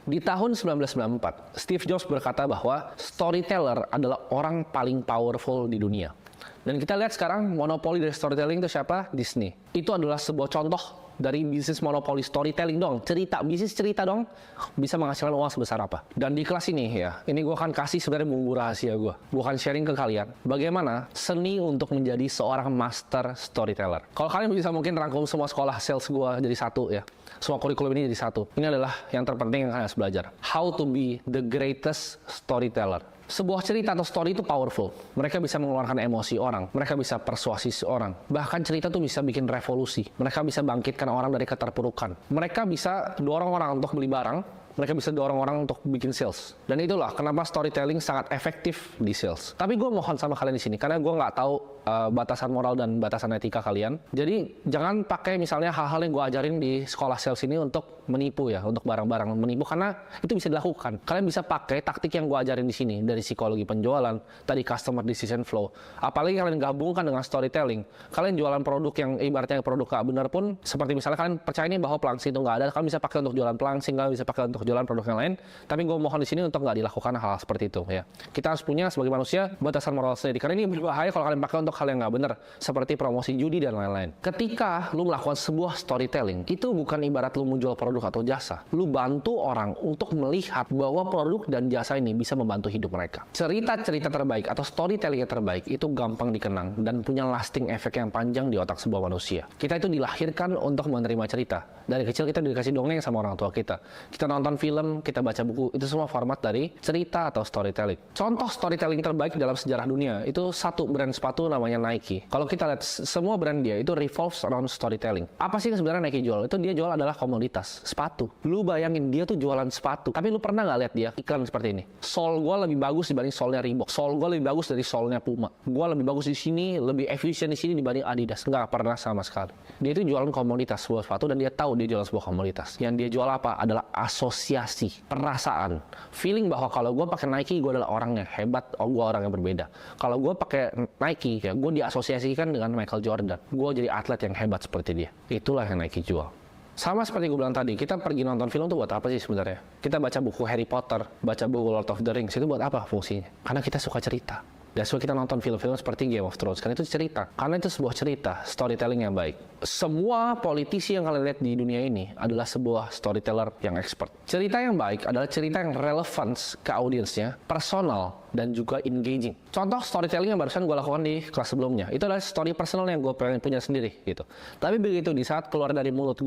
Di tahun 1994, Steve Jobs berkata bahwa storyteller adalah orang paling powerful di dunia. Dan kita lihat sekarang monopoli dari storytelling itu siapa? Disney. Itu adalah sebuah contoh dari bisnis monopoli storytelling dong. Bisnis cerita dong, bisa menghasilkan uang sebesar apa. Dan di kelas ini ya, ini gue akan kasih sebenarnya bumbu rahasia gue. Gue akan sharing ke kalian bagaimana seni untuk menjadi seorang master storyteller. Kalau kalian bisa mungkin rangkum semua sekolah sales gue jadi satu ya. Semua kurikulum ini jadi satu. Ini adalah yang terpenting yang kalian harus belajar. How to be the greatest storyteller. Sebuah cerita atau story itu powerful. Mereka bisa mengeluarkan emosi orang. Mereka bisa persuasi seorang. Bahkan cerita tuh bisa bikin revolusi. Mereka bisa bangkitkan orang dari keterpurukan. Mereka bisa dorong orang untuk beli barang. Mereka bisa dorong orang untuk bikin sales. Dan itulah kenapa storytelling sangat efektif di sales. Tapi gue mohon sama kalian di sini, karena gue nggak tahu batasan moral dan batasan etika kalian. Jadi jangan pakai misalnya hal-hal yang gue ajarin di sekolah sales ini untuk menipu ya, untuk barang-barang menipu, karena itu bisa dilakukan. Kalian bisa pakai taktik yang gue ajarin di sini, dari psikologi penjualan, tadi customer decision flow. Apalagi kalian gabungkan dengan storytelling. Kalian jualan produk yang ibaratnya produk gak benar pun, seperti misalnya kalian percaya nih bahwa pelangsing itu nggak ada, kalian bisa pakai untuk jualan pelangsing, kalian bisa pakai untuk jualan produk yang lain. Tapi gue mohon di sini untuk nggak dilakukan hal seperti itu ya. Kita harus punya sebagai manusia batasan moral sendiri, karena ini berbahaya kalau kalian pakai untuk hal yang nggak benar, seperti promosi judi dan lain-lain. Ketika lu melakukan sebuah storytelling, itu bukan ibarat lu menjual produk atau jasa. Lu bantu orang untuk melihat bahwa produk dan jasa ini bisa membantu hidup mereka. Cerita-cerita terbaik atau storytelling yang terbaik itu gampang dikenang dan punya lasting efek yang panjang di otak sebuah manusia. Kita itu dilahirkan untuk menerima cerita. Dari kecil kita dikasih dongeng sama orang tua kita. Kita nonton film, kita baca buku, itu semua format dari cerita atau storytelling. Contoh storytelling terbaik dalam sejarah dunia itu satu brand sepatu namanya Nike. Kalau kita lihat semua brand dia itu revolves around storytelling. Apa sih sebenarnya Nike jual? Itu dia jual adalah komoditas, sepatu. Lu bayangin dia tuh jualan sepatu. Tapi lu pernah nggak lihat dia iklan seperti ini? Sole gua lebih bagus dibanding solnya Reebok. Sole gua lebih bagus dari solnya Puma. Gua lebih bagus di sini, lebih efisien di sini dibanding Adidas. Nggak pernah sama sekali. Dia itu jualan komoditas sebuah sepatu dan dia tahu dia jualan sebuah komoditas. Yang dia jual apa? Adalah asosiasi, perasaan, feeling bahwa kalau gue pakai Nike gue adalah orang yang hebat, gue orang yang berbeda. Kalau gue pakai Nike ya gue diasosiasikan dengan Michael Jordan, gue jadi atlet yang hebat seperti dia. Itulah yang Nike jual. Sama seperti gue bilang tadi, kita pergi nonton film tuh buat apa sih sebenarnya? Kita baca buku Harry Potter, baca buku Lord of the Rings, itu buat apa fungsinya? Karena kita suka cerita. Dan so kita nonton film-film seperti Game of Thrones, karena itu cerita. Karena itu sebuah cerita, storytelling yang baik. Semua politisi yang kalian lihat di dunia ini adalah sebuah storyteller yang expert. Cerita yang baik adalah cerita yang relevan ke audiensnya, personal, dan juga engaging. Contoh storytelling yang barusan gue lakukan di kelas sebelumnya, itu adalah story personal yang gue pengen punya sendiri gitu. Tapi begitu di saat keluar dari mulut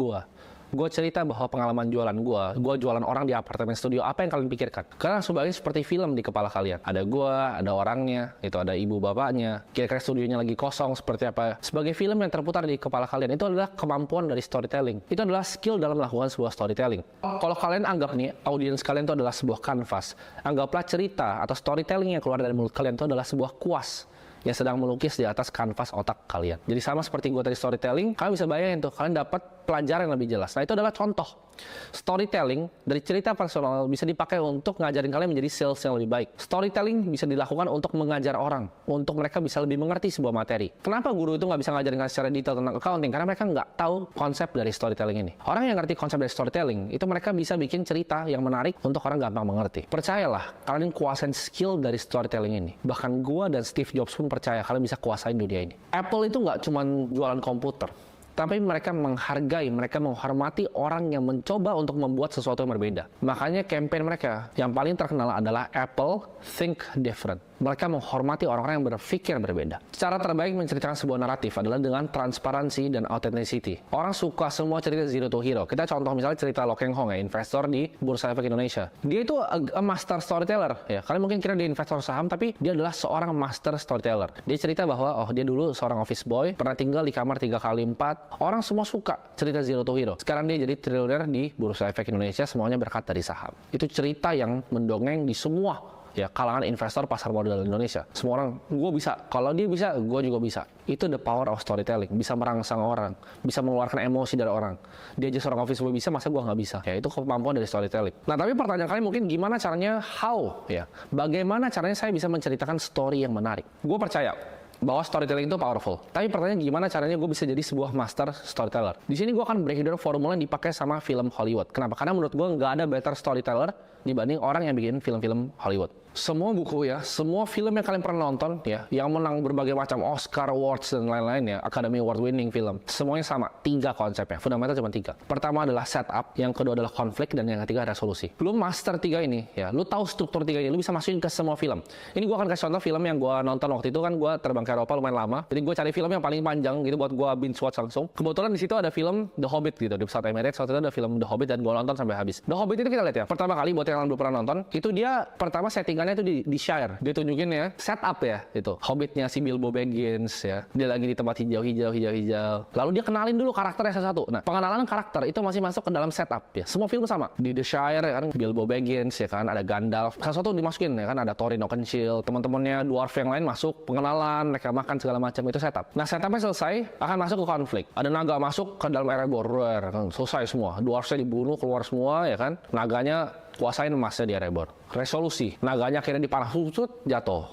gue cerita bahwa pengalaman jualan gue jualan orang di apartemen studio, apa yang kalian pikirkan? Karena sebagai seperti film di kepala kalian. Ada gue, ada orangnya, itu ada ibu bapaknya, kira-kira studionya lagi kosong, seperti apa. Sebagai film yang terputar di kepala kalian, itu adalah kemampuan dari storytelling. Itu adalah skill dalam melakukan sebuah storytelling. Kalau kalian anggap nih, audiens kalian itu adalah sebuah kanvas, anggaplah cerita atau storytelling yang keluar dari mulut kalian itu adalah sebuah kuas yang sedang melukis di atas kanvas otak kalian. Jadi sama seperti gue tadi storytelling, kalian bisa bayangin tuh, kalian dapat pelajaran yang lebih jelas. Nah itu adalah contoh. Storytelling dari cerita personal bisa dipakai untuk ngajarin kalian menjadi sales yang lebih baik. Storytelling bisa dilakukan untuk mengajar orang, untuk mereka bisa lebih mengerti sebuah materi. Kenapa guru itu nggak bisa ngajarin kalian secara detail tentang accounting? Karena mereka nggak tahu konsep dari storytelling ini. Orang yang ngerti konsep dari storytelling, itu mereka bisa bikin cerita yang menarik untuk orang gampang mengerti. Percayalah, kalian kuasain skill dari storytelling ini. Bahkan gua dan Steve Jobs pun percaya kalian bisa kuasain dunia ini. Apple itu nggak cuma jualan komputer, tapi mereka menghargai, mereka menghormati orang yang mencoba untuk membuat sesuatu yang berbeda. Makanya campaign mereka yang paling terkenal adalah Apple Think Different. Mereka menghormati orang-orang yang berpikir berbeda. Cara terbaik menceritakan sebuah naratif adalah dengan transparansi dan authenticity. Orang suka semua cerita zero to hero. Kita contoh misalnya cerita Lo Keng Hong ya, investor di Bursa Efek Indonesia. Dia itu a master storyteller ya. Kalian mungkin kira dia investor saham, tapi dia adalah seorang master storyteller. Dia cerita bahwa dia dulu seorang office boy, pernah tinggal di kamar 3x4. Orang semua suka cerita zero to hero. Sekarang dia jadi triliuner di Bursa Efek Indonesia, semuanya berkat dari saham. Itu cerita yang mendongeng di semua ya kalangan investor pasar modal Indonesia. Semua orang, gue bisa. Kalau dia bisa, gue juga bisa. Itu the power of storytelling. Bisa merangsang orang, bisa mengeluarkan emosi dari orang. Dia aja seorang office boy bisa, masa gue nggak bisa? Ya itu kemampuan dari storytelling. Nah tapi pertanyaan kalian mungkin gimana caranya? How? Ya, bagaimana caranya saya bisa menceritakan story yang menarik? Gue percaya bahwa storytelling itu powerful. Tapi pertanyaan gimana caranya gue bisa jadi sebuah master storyteller? Di sini gue akan break down formula yang dipakai sama film Hollywood. Kenapa? Karena menurut gue nggak ada better storyteller dibanding orang yang bikin film-film Hollywood. Semua buku ya, semua film yang kalian pernah nonton ya, yang menang berbagai macam Oscar Awards dan lain-lain ya, Academy Award winning film, semuanya sama, 3 konsepnya, fundamental cuma 3. Pertama adalah setup, yang kedua adalah konflik, dan yang ketiga resolusi. Lu master 3 ini ya, lu tahu struktur 3 ini, lu bisa masukin ke semua film. Ini gue akan kasih contoh film yang gue nonton waktu itu, kan gue terbang ke Eropa lumayan lama, jadi gue cari film yang paling panjang gitu buat gue binge watch langsung. Kebetulan di situ ada film The Hobbit gitu, di pesawat Emirates, waktu itu ada film The Hobbit dan gue nonton sampai habis. The Hobbit itu kita lihat ya, pertama kali buat yang belum pernah nonton, itu dia pertama settingannya itu di Shire. Dia tunjukin ya, setup ya, itu Hobbitnya si Bilbo Baggins ya, dia lagi di tempat hijau-hijau. Lalu dia kenalin dulu karakternya satu-satu. Nah, pengenalan karakter itu masih masuk ke dalam setup ya. Semua film sama. Di The Shire ya kan, Bilbo Baggins ya kan, ada Gandalf. Satu-satu dimasukin ya kan, ada Thorin Oakenshield, teman-temannya dwarf yang lain masuk, pengenalan, mereka makan segala macam, itu setup. Nah, setupnya selesai, akan masuk ke konflik. Ada naga masuk ke dalam Erebor, kan, selesai semua. Dwarfnya dibunuh, keluar semua ya kan. Naganya kuasain emasnya di Erebor. Resolusi, naganya akhirnya dipanah susut, jatuh.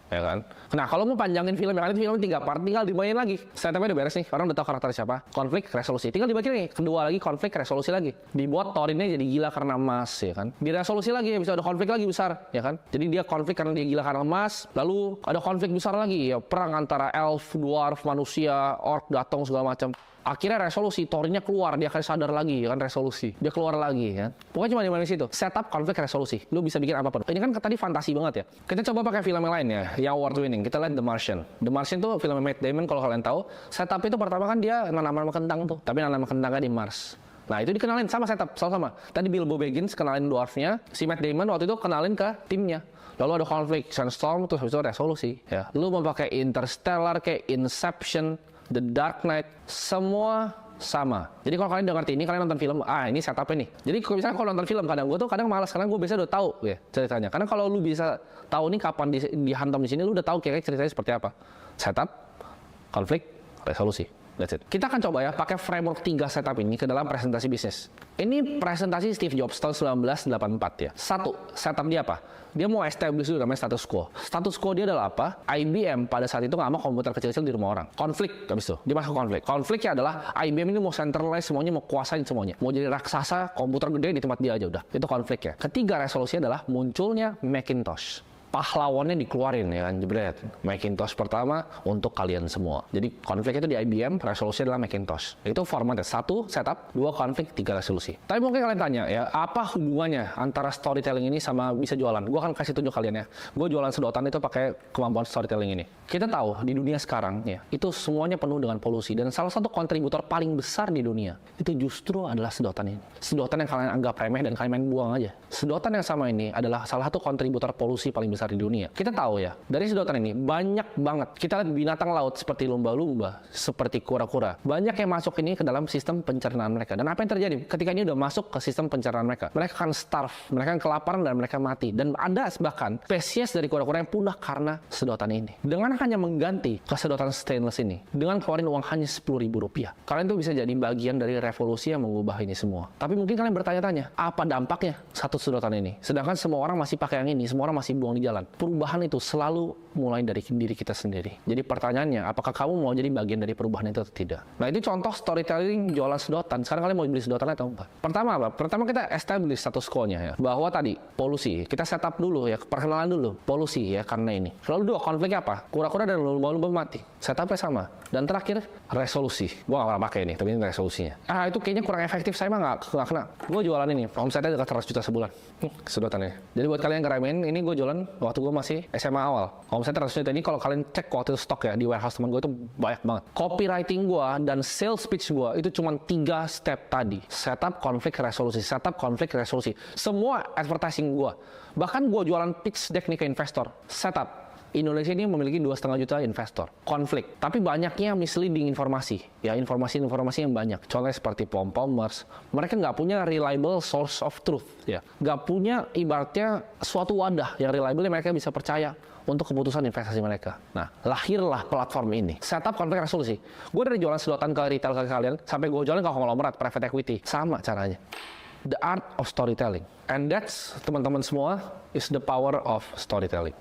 Ya kan? Nah, kalau mau panjangin film yang ada, film 3 part, tinggal dimainin lagi. Setupnya udah beres nih, orang udah tahu karakter siapa. Konflik, resolusi. Tinggal dibagi nih, kedua lagi konflik, resolusi lagi. Dibuat Thorinnya jadi gila karena emas, ya kan? Diresolusi lagi, bisa ada konflik lagi besar, ya kan? Jadi dia konflik karena dia gila karena emas, lalu ada konflik besar lagi, ya perang antara elf, dwarf, manusia, orc, datong segala macam. Akhirnya resolusi, Thorinnya keluar, dia akan sadar lagi, kan resolusi. Dia keluar lagi, kan. Pokoknya cuma di mana situ. Setup, konflik, resolusi. Lu bisa bikin apapun. Ini kan tadi fantasi banget ya. Kita coba pakai film yang lain ya, yang award winning. Kita lihat The Martian. The Martian tuh film Matt Damon kalau kalian tahu. Setup itu pertama kan dia nanam kentang tuh, tapi nanam kentangnya di Mars. Nah, itu dikenalin sama setup, sama. Tadi Bilbo Baggins kenalin dwarfnya, si Matt Damon waktu itu kenalin ke timnya. Lalu ada konflik, Sandstorm, terus habis itu resolusi. Ya. Lu mau pakai Interstellar, kayak Inception, The Dark Knight, semua sama. Jadi kalau kalian udah ngerti ini, kalian nonton film, ini setupnya nih. Jadi misalnya kalau nonton film, gue kadang malas, karena gue biasa udah tahu ya ceritanya. Karena kalau lu bisa tahu nih kapan dihantam di sini, lu udah tahu kira-kira ceritanya seperti apa. Setup, konflik, resolusi. That's it. Kita akan coba ya pakai framework 3 setup ini ke dalam presentasi bisnis. Ini presentasi Steve Jobs tahun 1984 ya. 1, setup dia apa? Dia mau establish dulu namanya status quo. Status quo dia adalah apa? IBM pada saat itu nggak mau komputer kecil-kecil di rumah orang. Konflik, habis itu. Dia masuk konflik. Konfliknya adalah IBM ini mau centralize semuanya, mau kuasain semuanya. Mau jadi raksasa, komputer gede di tempat dia aja udah. Itu konfliknya. Ketiga resolusinya adalah munculnya Macintosh. Pahlawannya dikeluarin ya kan, jebret. Macintosh pertama untuk kalian semua. Jadi konflik itu di IBM, resolusi adalah Macintosh. Itu formatnya 1 setup, 2 konflik, 3 resolusi. Tapi mungkin kalian tanya ya, apa hubungannya antara storytelling ini sama bisa jualan? Gue akan kasih tunjuk kalian ya. Gue jualan sedotan itu pakai kemampuan storytelling ini. Kita tahu di dunia sekarang ya, itu semuanya penuh dengan polusi, dan salah satu kontributor paling besar di dunia itu justru adalah sedotan ini. Sedotan yang kalian anggap remeh dan kalian main buang aja. Sedotan yang sama ini adalah salah satu kontributor polusi paling besar di dunia. Kita tahu ya, dari sedotan ini banyak banget. Kita lihat binatang laut seperti lumba-lumba, seperti kura-kura. Banyak yang masuk ini ke dalam sistem pencernaan mereka. Dan apa yang terjadi? Ketika ini udah masuk ke sistem pencernaan mereka, mereka akan starve, mereka akan kelaparan dan mereka mati. Dan ada bahkan spesies dari kura-kura yang punah karena sedotan ini. Dengan hanya mengganti ke sedotan stainless ini, dengan keluarin uang hanya Rp10.000, kalian tuh bisa jadi bagian dari revolusi yang mengubah ini semua. Tapi mungkin kalian bertanya-tanya, apa dampaknya satu sedotan ini? Sedangkan semua orang masih pakai yang ini, semua orang masih buang di jalan. Perubahan itu selalu mulai dari diri kita sendiri. Jadi pertanyaannya, apakah kamu mau jadi bagian dari perubahan itu atau tidak? Nah, itu contoh storytelling jualan sedotan. Sekarang kalian mau beli sedotan atau enggak? Pertama apa? Pertama kita establish status quo-nya ya. Bahwa tadi polusi, kita setup dulu ya, perkenalan dulu polusi ya karena ini. Lalu 2, konfliknya apa? Kura-kura dan lumba-lumba mati. Setupnya sama. Dan terakhir resolusi. Gua nggak pernah pakai ini, tapi ini resolusinya. Itu kayaknya kurang efektif, saya mah nggak kena. Gue jualan ini, omsetnya dekat 100 juta sebulan. Sedotannya. Jadi buat kalian yang ngeremehin, ini gue jualan waktu gue masih SMA awal. Omsetnya 100 juta ini kalau kalian cek waktu itu stok ya di warehouse teman gue itu banyak banget. Copywriting gue dan sales pitch gue itu cuma 3 step tadi. Setup, konflik, resolusi. Setup, konflik, resolusi. Semua advertising gue. Bahkan gue jualan pitch deck nih ke investor. Setup. Indonesia ini memiliki 2,5 juta investor. Konflik. Tapi banyaknya misleading informasi. Ya, informasi-informasi yang banyak. Contohnya seperti pom-pomers. Mereka nggak punya reliable source of truth. Ya. Nggak punya ibaratnya suatu wadah yang reliable yang mereka bisa percaya untuk keputusan investasi mereka. Nah, lahirlah platform ini. Setup, konflik, resolusi. Gue dari jualan sedotan ke retail ke kalian, sampai gue jualan ke konglomerat, private equity. Sama caranya. The art of storytelling. And that's, teman-teman semua, is the power of storytelling.